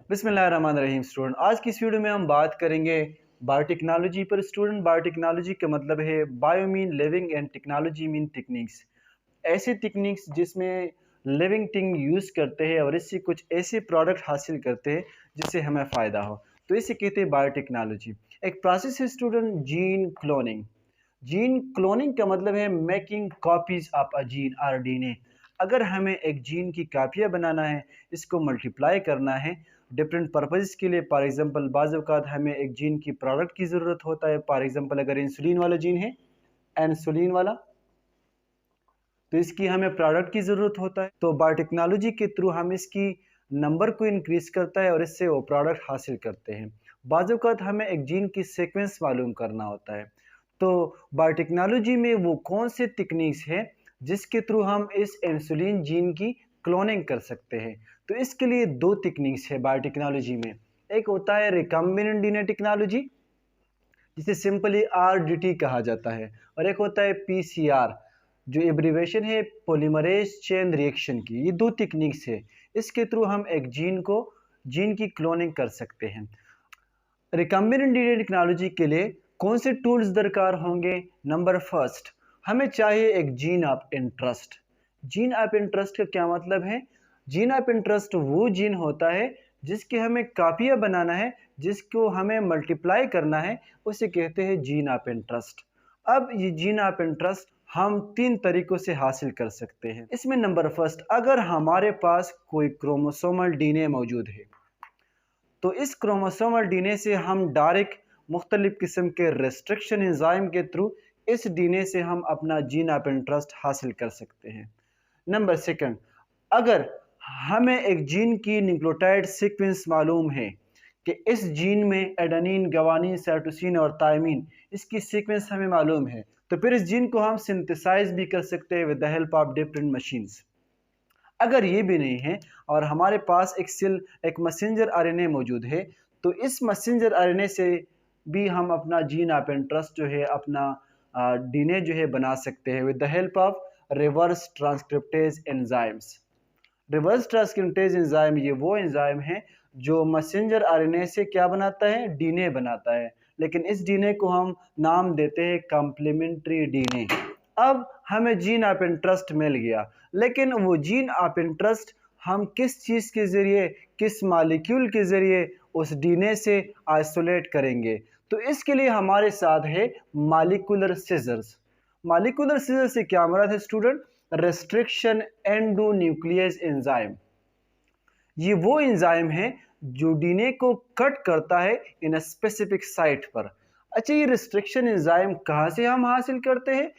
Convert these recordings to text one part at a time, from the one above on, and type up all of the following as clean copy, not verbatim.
बिस्मिल्लाहिर्रहमानिर्रहीम स्टूडेंट, आज की इस वीडियो में हम बात करेंगे बायोटेक्नोलॉजी पर। स्टूडेंट, बायोटेक्नोलॉजी का मतलब है bio mean living and technology mean techniques. ऐसी टेक्निक्स जिसमें लिविंग थिंग यूज़ करते हैं और इससे कुछ ऐसे प्रोडक्ट हासिल करते हैं जिससे हमें फ़ायदा हो, तो इसे कहते हैं बायोटेक्नोलॉजी। एक प्रोसेस है student, gene cloning. Gene cloning का मतलब है making copies of a gene और डीएनए। अगर हमें एक जीन की कापियाँ बनाना है, इसको मल्टीप्लाई करना है डिफरेंट पर्पज़ के लिए। फॉर एग्जांपल बाज़ औक़ात हमें एक जीन की प्रोडक्ट की ज़रूरत होता है। फॉर एग्जांपल अगर इंसुलिन वाला जीन है, इंसुलिन वाला, तो इसकी हमें प्रोडक्ट की ज़रूरत होता है। तो बायोटेक्नोलॉजी के थ्रू हम इसकी नंबर को इंक्रीज़ करता है और इससे वो प्रोडक्ट हासिल करते हैं। बाज़ औक़ात हमें एक जीन की सीक्वेंस मालूम करना होता है। तो बायोटेक्नोलॉजी में वो कौन से टेक्निक्स हैं जिसके थ्रू हम इस इंसुलिन जीन की क्लोनिंग कर सकते हैं। तो इसके लिए दो टेक्निक्स है बायोटेक्नोलॉजी में। एक होता है रिकम्बिनेंट डीएनए टेक्नोलॉजी, जिसे सिंपली आरडीटी कहा जाता है, और एक होता है पीसीआर, जो एब्रीवेशन है पॉलीमरेज चेन रिएक्शन की। ये दो टेक्निक्स है, इसके थ्रू हम एक जीन की क्लोनिंग कर सकते हैं। रिकम्बिनेंट डीएनए टेक्नोलॉजी के लिए कौन से टूल्स दरकार होंगे? नंबर फर्स्ट, हमें चाहिए एक gene of interest. Gene of interest का क्या मतलब है? जीन ऑफ इंटरेस्ट वो जीन होता है जिसकी हमें कापियाँ बनाना है, जिसको हमें मल्टीप्लाई करना है, उसे कहते हैं जीन ऑफ इंटरेस्ट। अब ये जीन ऑफ इंटरेस्ट हम तीन तरीकों से हासिल कर सकते हैं। इसमें नंबर फर्स्ट, अगर हमारे पास कोई क्रोमोसोमल डीएनए मौजूद है, तो इस क्रोमोसोमल डीएनए से हम डायरेक्ट मुख्तलिफ किस्म के रेस्ट्रिक्शन एंजाइम के थ्रू इस डीएनए से हम अपना जीन ऑफ इंटरेस्ट हासिल कर सकते हैं। नंबर सेकंड, अगर हमें एक जीन की न्यूक्लियोटाइड सीक्वेंस मालूम है कि इस जीन में एडेनिन, ग्वानिन, साइटोसिन और थायमिन, इसकी सीक्वेंस हमें मालूम है, तो फिर इस जीन को हम सिंथेसाइज भी कर सकते हैं with the help of different machines. अगर ये भी नहीं है और हमारे पास एक मैसेंजर आरएनए मौजूद है, तो इस मैसेंजर आरएनए से भी हम अपना जीन ऑफ इंटरेस्ट जो है, अपना डीएनए जो है बना सकते हैं with the help of reverse transcriptase enzymes. Reverse transcriptase enzyme ये वो एंजाइम है जो मैसेंजर आरएनए से क्या बनाता है? डीएनए बनाता है, लेकिन इस डीएनए को हम नाम देते हैं कॉम्प्लीमेंट्री डीएनए। अब हमें जीन ऑफ इंटरेस्ट मिल गया, लेकिन वो जीन ऑफ इंटरेस्ट हम किस चीज़ के ज़रिए, किस मॉलिक्यूल के ज़रिए उस डीएनए से आइसोलेट करेंगे? तो इसके लिए हमारे साथ है मॉलिक्यूलर सीजर्स। मॉलिक्यूलर सीजर से क्या मुराद है स्टूडेंट? Restriction endonuclease enzyme. ये वो एंजाइम है जो डीएनए को कट करता है इन अ स्पेसिफिक साइट पर। अच्छा, ये रिस्ट्रिक्शन एंजाइम कहाँ से हम हासिल करते हैं?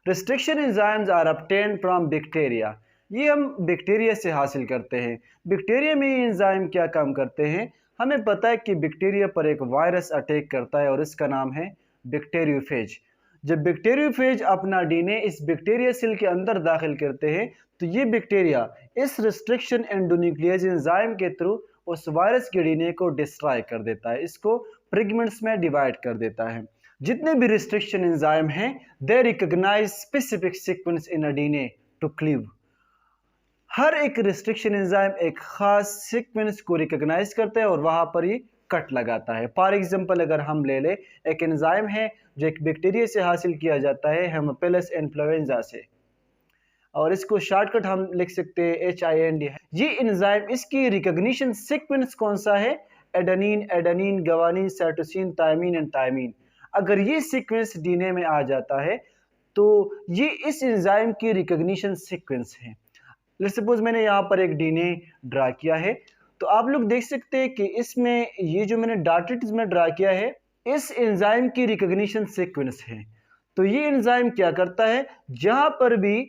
Restriction enzymes are obtained from bacteria. ये हम बैक्टीरिया से हासिल करते हैं। बैक्टीरिया में ये एंजाइम क्या काम करते हैं? हमें पता है कि बैक्टीरिया पर एक वायरस अटैक करता है और इसका नाम है बैक्टीरियोफेज। जब बैक्टीरियोफेज अपना डीएनए इस बैक्टीरिया सेल के अंदर दाखिल करते हैं, तो ये बैक्टीरिया इस रिस्ट्रिक्शन एंडोन्यूक्लियस एंजाइम के थ्रू उस वायरस के डीएनए को डिस्ट्रॉय कर देता है, इसको फ्रेगमेंट्स में डिवाइड कर देता है। जितने भी रिस्ट्रिक्शन एंजाइम हैं, they recognise specific sequence in a DNA to cleave. हर एक रिस्ट्रिक्शन एंजाइम एक खास सीक्वेंस को रिकॉग्नाइज करता है और वहां पर ये कट लगाता है। फॉर एग्जांपल अगर हम ले लें, एक एंजाइम है जो एक बैक्टीरिया से हासिल किया जाता है, हेमोफिलस इन्फ्लुएंजा से, और इसको शॉर्टकट हम लिख सकते हैं HIND। ये एंजाइम, इसकी रिकॉग्निशन सीक्वेंस कौन सा है? Adenine, adenine, guanine, cytosine, thymine and thymine. अगर ये सीक्वेंस डीएनए में आ जाता है, तो ये इस एंजाइम की रिकॉग्निशन सीक्वेंस है। लेट्स सपोज मैंने यहाँ पर एक डीएनए ड्रा किया है, तो आप लोग देख सकते हैं कि इसमें ये जो मैंने डॉटेड में ड्रा किया है, इस एंजाइम की रिकॉग्निशन सीक्वेंस है। तो ये एंजाइम क्या करता है? जहां पर भी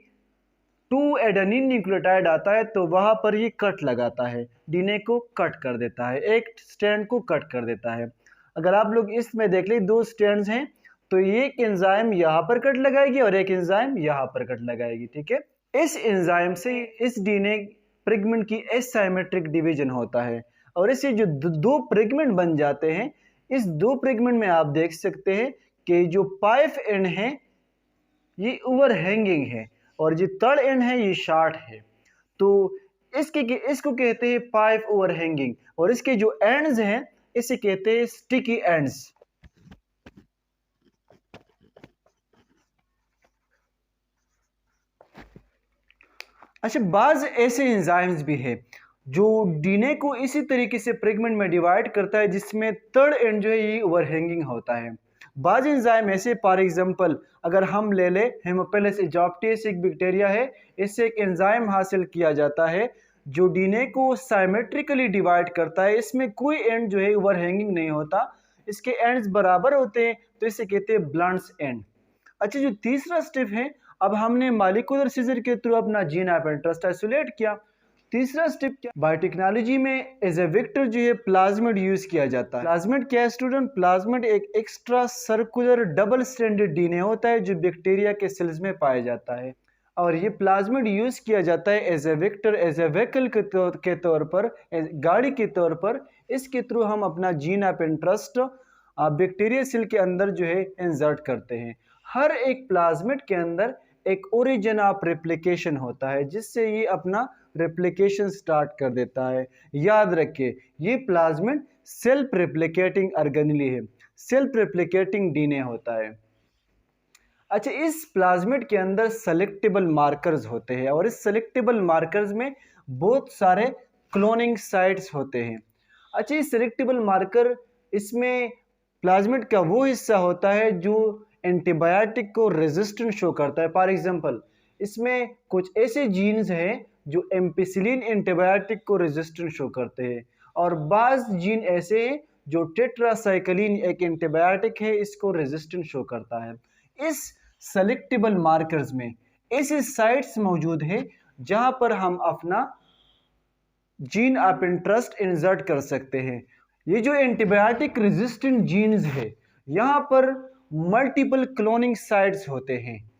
2 एडेनिन न्यूक्लियोटाइड आता है, तो वहां पर ये कट लगाता है, डीएनए को कट कर देता है, एक स्ट्रैंड को कट कर देता है। अगर आप लोग इसमें देख ले, 2 स्ट्रैंड्स हैं, तो एक एंजाइम यहाँ पर कट लगाएगी और एक एंजाइम यहाँ पर कट लगाएगी, ठीक है। इस एंजाइम से इस डीएनए फ्रेगमेंट की एसिमेट्रिक डिवीजन होता है, और इससे जो दो फ्रेगमेंट बन जाते हैं, इस दो फ्रेगमेंट में आप देख सकते हैं कि जो पाइप एंड है ये ओवरहैंगिंग है और जो थर्ड एंड है ये शॉर्ट है। तो इसको कहते हैं पाइप ओवरहैंगिंग, और इसके जो एंड्स हैं इसे कहते हैं स्टिकी एंड्स। अच्छा, बाज ऐसे एंजाइम्स भी है जो डीएनए को इसी तरीके से फ्रेगमेंट में डिवाइड करता है जिसमें थर्ड एंड जो है ये ओवरहैंगिंग होता है। बाज एंजाइम ऐसे, फॉर एग्जांपल अगर हम ले ले हेमोफिलस इजोप्टियस एक बैक्टीरिया है, इससे एक एंजाइम हासिल किया जाता है जो डीएनए को साइमेट्रिकली डिवाइड करता है। इसमें कोई एंड जो है ओवरहैंगिंग नहीं होता, इसके एंड्स बराबर होते हैं, तो इसे कहते हैं ब्लंट एंड। अच्छा, जो तीसरा स्टेप है, अब हमने मॉलिक्यूलर सीजर के थ्रू अपना जीन ऑफ इंटरेस्ट आइसोलेट किया। तीसरा स्टेप क्या, बायोटेक्नोलॉजी में एज ए वेक्टर जो है प्लाज्मिड यूज किया जाता है। प्लाज्मिड क्या है स्टूडेंट? प्लाज्मिड एक extra circular double stranded DNA होता है जो बैक्टीरिया के सेल्स में पाया जाता है, और ये प्लाज्मिड यूज किया जाता है as a vector, as a vehicle के तौर पर, गाड़ी के तौर पर। इसके थ्रू हम अपना gene of interest bacteria cell के अंदर जो है इंसर्ट करते हैं। हर एक प्लाज्मिड के अंदर एक ओरिजिन ऑफ रेप्लिकेशन होता है जिससे ये अपना रेप्लिकेशन स्टार्ट कर देता है। याद रखिए, ये प्लाज्मिड सेल्फ रेप्लिकेटिंग ऑर्गेनेली है, सेल्फ रेप्लिकेटिंग डीएनए होता है। अच्छा, इस प्लाज्मिड के अंदर सेलेक्टेबल मार्कर्स होते हैं, और इस सेलेक्टेबल मार्कर्स में बहुत सारे क्लोनिंग साइट्स होते हैं। अच्छा, ये सेलेक्टेबल मार्कर, इसमें प्लाज्मिड का वो हिस्सा होता है जो एंटीबायोटिक को रेजिस्टेंट शो करता है। फॉर एग्जांपल, इसमें कुछ ऐसे जीन्स हैं जो एम्पिसिलिन एंटीबायोटिक को रेजिस्टेंट शो करते हैं, और बाज जीन ऐसे हैं जो टेट्रासाइक्लिन एक एंटीबायोटिक है इसको रेजिस्टेंट शो करता है। इस सेलेक्टेबल मार्कर्स में ऐसे साइट्स मौजूद है जहां पर हम अपना जीन ऑफ इंटरेस्ट इंसर्ट कर सकते हैं। ये जो एंटीबायोटिक रेजिस्टेंट जीन्स है, यहाँ पर मल्टीपल क्लोनिंग साइट्स होते हैं।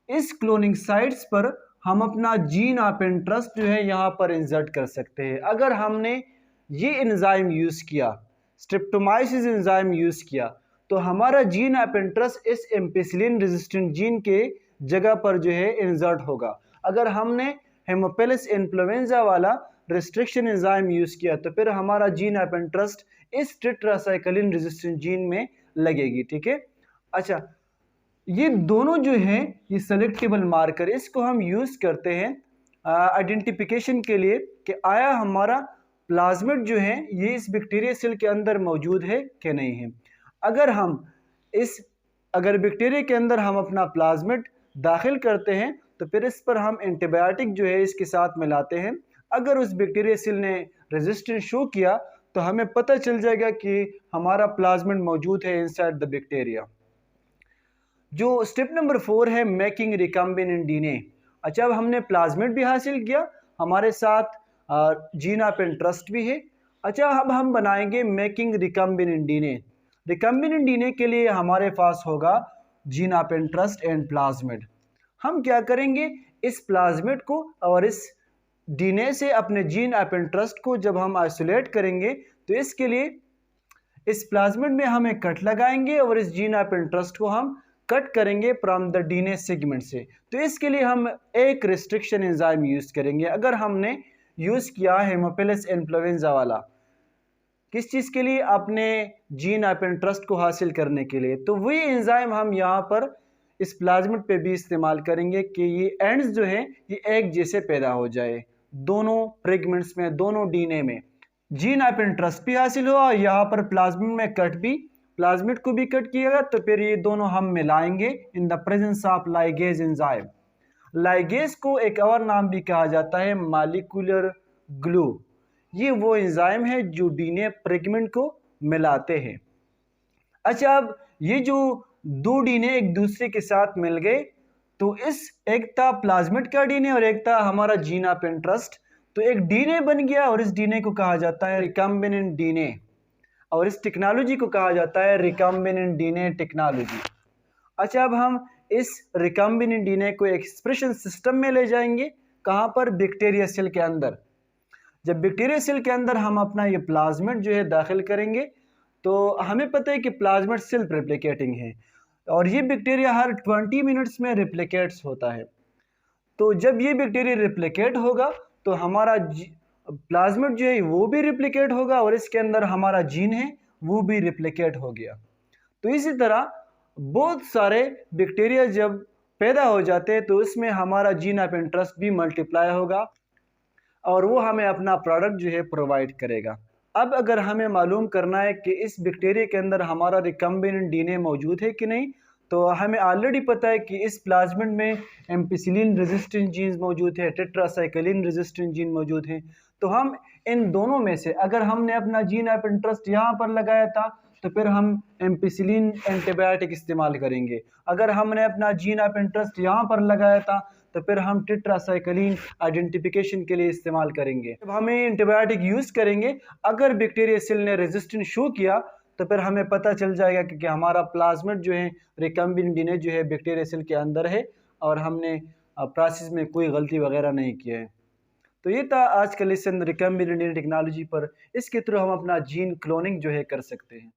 इस क्लोनिंग साइट्स पर हम अपना जीन ऑफ इंटरेस्ट जो है यहाँ पर इंसर्ट कर सकते हैं। अगर हमने ये एंजाइम यूज़ किया, स्ट्रेप्टोमाइसिस एंजाइम यूज़ किया, तो हमारा जीन ऑफ इंटरेस्ट इस एम्पिसिलिन रेजिस्टेंट जीन के जगह पर जो है इंसर्ट होगा। अगर हमने हेमोफिलस इन्फ्लुएंजा वाला रिस्ट्रिक्शन एंजाइम यूज़ किया तो फिर हमारा जीन ऑफ इंटरेस्ट इस टेट्रासाइक्लिन रेजिस्टेंट जीन में लगेगी। ठीक है। अच्छा, ये दोनों जो हैं ये सेलेक्टेबल मार्कर, इसको हम यूज़ करते हैं आइडेंटिफिकेशन के लिए कि आया हमारा प्लाज्मिड जो है ये इस बैक्टीरिया सेल के अंदर मौजूद है कि नहीं है। अगर बैक्टीरिया के अंदर हम अपना प्लाज्मिड दाखिल करते हैं तो फिर इस पर हम एंटीबायोटिक जो है इसके साथ मिलाते हैं। अगर उस बैक्टीरिया सेल ने रेजिस्टेंस शो किया तो हमें पता चल जाएगा कि हमारा प्लाज्मिड मौजूद है इनसाइड द बैक्टीरिया। जो स्टेप नंबर 4 है, मेकिंग रिकम्बिनेंट डीएनए। अच्छा, अब हमने प्लाज्मिड भी हासिल किया, हमारे साथ जीन ऑफ इंटरेस्ट भी है। अच्छा, अब हम बनाएंगे making recombinant DNA. Recombinant DNA के लिए हमारे पास होगा gene of interest and plasmid. हम क्या करेंगे, इस प्लाज्मिड को और इस डीएनए से अपने जीन ऑफ इंटरेस्ट को जब हम आइसोलेट करेंगे तो इसके लिए इस प्लाज्मिड में हम एक कट लगाएंगे और इस जीन ऑफ इंटरेस्ट को हम कट करेंगे फ्रॉम द डीएनए सेगमेंट से। तो इसके लिए हम एक रिस्ट्रिक्शन एंजाइम यूज़ करेंगे। अगर हमने यूज़ किया हेमोफिलस इन्फ्लुएंजा वाला, किस चीज़ के लिए? अपने जीन ऑफ इंटरेस्ट को हासिल करने के लिए। तो वही एंजाइम हम यहाँ पर इस प्लाज्मिड पे भी इस्तेमाल करेंगे कि ये एंड्स जो है ये एक जैसे पैदा हो जाए, दोनों फ्रेगमेंट्स में, दोनों डीएनए में जीन ऑफ इंटरेस्ट भी हासिल हो और यहाँ पर प्लाज्मिड में कट भी, प्लाज्मिड को भी कट किएगा तो फिर ये दोनों हम मिलाएंगे in the presence of ligase enzyme. Ligase को एक और नाम भी कहा जाता है मॉलिक्यूलर ग्लू। ये वो एंजाइम है जो डीएनए फ्रेगमेंट को मिलाते हैं। अच्छा, अब ये जो दो डीएनए एक दूसरे के साथ मिल गए तो इस एक था प्लाज्मिड का डीएनए और एक था हमारा जीन ऑफ इंटरेस्ट, तो एक डीएनए बन गया और इस डीएनए को कहा जाता है रिकम्बिनेंट डीएनए और इस टेक्नोलॉजी को कहा जाता है रिकम्बिनेंट डीएनए टेक्नोलॉजी। अच्छा, अब हम इस रिकम्बिनेंट डीएनए को एक्सप्रेशन सिस्टम में ले जाएंगे। कहाँ पर? बैक्टीरिया सेल के अंदर। जब बैक्टीरिया सेल के अंदर हम अपना ये प्लाज्मिड जो है दाखिल करेंगे तो हमें पता है कि प्लाज्मिड सेल्फ रेप्लिकेटिंग है और ये बैक्टीरिया हर 20 मिनट्स में रेप्लिकेट्स होता है। तो जब ये बैक्टीरिया रेप्लिकेट होगा तो तो हमारा प्लाज्मिड जो है वो भी रिप्लिकेट होगा और इसके अंदर हमारा जीन है वो भी रिप्लिकेट हो गया। तो इसी तरह बहुत सारे बैक्टीरिया जब पैदा हो जाते हैं तो इसमें हमारा जीन ऑफ इंटरेस्ट भी मल्टीप्लाई होगा और वो हमें अपना प्रोडक्ट जो है प्रोवाइड करेगा। अब अगर हमें मालूम करना है कि इस बैक्टीरिया के अंदर हमारा रिकम्बिनेंट डीएनए मौजूद है कि नहीं, तो हमें ऑलरेडी पता है कि इस प्लाज्मिड में एम्पिसिलिन रेजिस्टेंट जीन्स मौजूद है, टेट्रासाइक्लिन रेजिस्टेंट जीन मौजूद हैं। तो हम इन दोनों में से अगर हमने अपना जीन ऑफ इंटरेस्ट यहाँ पर लगाया था तो फिर हम एम्पिसिलिन एंटीबायोटिक इस्तेमाल करेंगे। अगर हमने अपना जीन ऑफ इंटरेस्ट यहाँ पर लगाया था तो फिर हम टेट्रासाइक्लिन आइडेंटिफिकेशन के लिए इस्तेमाल करेंगे। जब हमें एंटीबायोटिक यूज़ करेंगे, अगर बैक्टीरिया सेल ने रेजिस्टेंस शो किया तो फिर हमें पता चल जाएगा कि हमारा प्लाज्मिड जो है रिकम्बिनेंट डीएनए जो है बैक्टीरिया सेल के अंदर है और हमने प्रोसेस में कोई गलती वगैरह नहीं किया है। तो ये था आज का लेसन रिकम्बिनेंट डीएनए टेक्नोलॉजी पर। इसके थ्रू हम अपना जीन क्लोनिंग जो है कर सकते हैं।